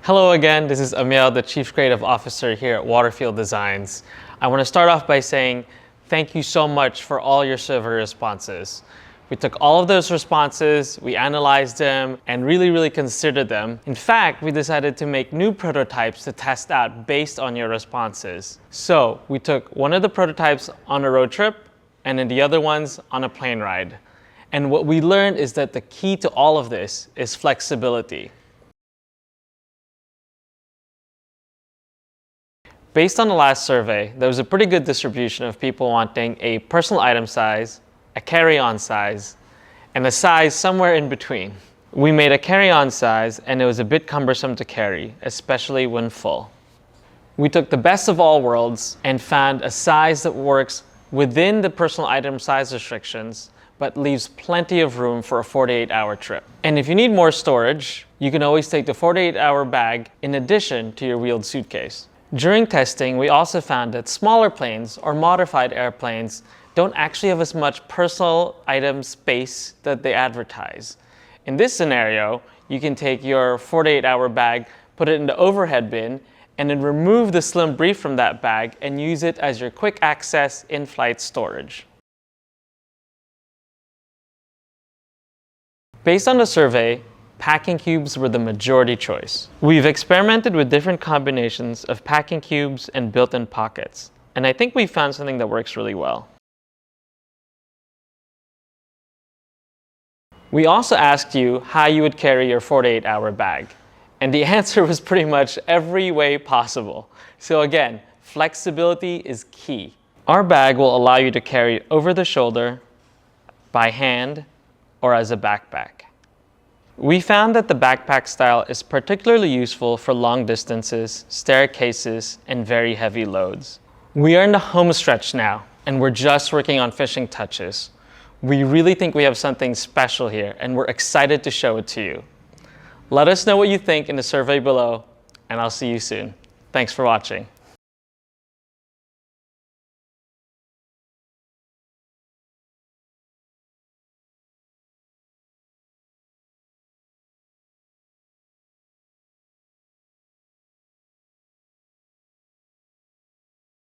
Hello again, this is Amyel, the Chief Creative Officer here at WaterField Designs. I want to start off by saying thank you so much for all your survey responses. We took all of those responses, we analyzed them, and really considered them. In fact, we decided to make new prototypes to test out based on your responses. So we took one of the prototypes on a road trip, and then the other ones on a plane ride. And what we learned is that the key to all of this is flexibility. Based on the last survey, there was a pretty good distribution of people wanting a personal item size, a carry-on size, and a size somewhere in between. We made a carry-on size and it was a bit cumbersome to carry, especially when full. We took the best of all worlds and found a size that works within the personal item size restrictions, but leaves plenty of room for a 48-hour trip. And if you need more storage, you can always take the 48-hour bag in addition to your wheeled suitcase. During testing, we also found that smaller planes or modified airplanes don't actually have as much personal item space that they advertise. In this scenario, you can take your 48-hour bag, put it in the overhead bin, and then remove the slim brief from that bag and use it as your quick access in-flight storage. Based on the survey, packing cubes were the majority choice. We've experimented with different combinations of packing cubes and built-in pockets, and I think we found something that works really well. We also asked you how you would carry your 48-hour bag, and the answer was pretty much every way possible. So again, flexibility is key. Our bag will allow you to carry it over the shoulder, by hand, or as a backpack. We found that the backpack style is particularly useful for long distances, staircases, and very heavy loads. We are in the home stretch now, and we're just working on finishing touches. We really think we have something special here, and we're excited to show it to you. Let us know what you think in the survey below, and I'll see you soon. Thanks for watching.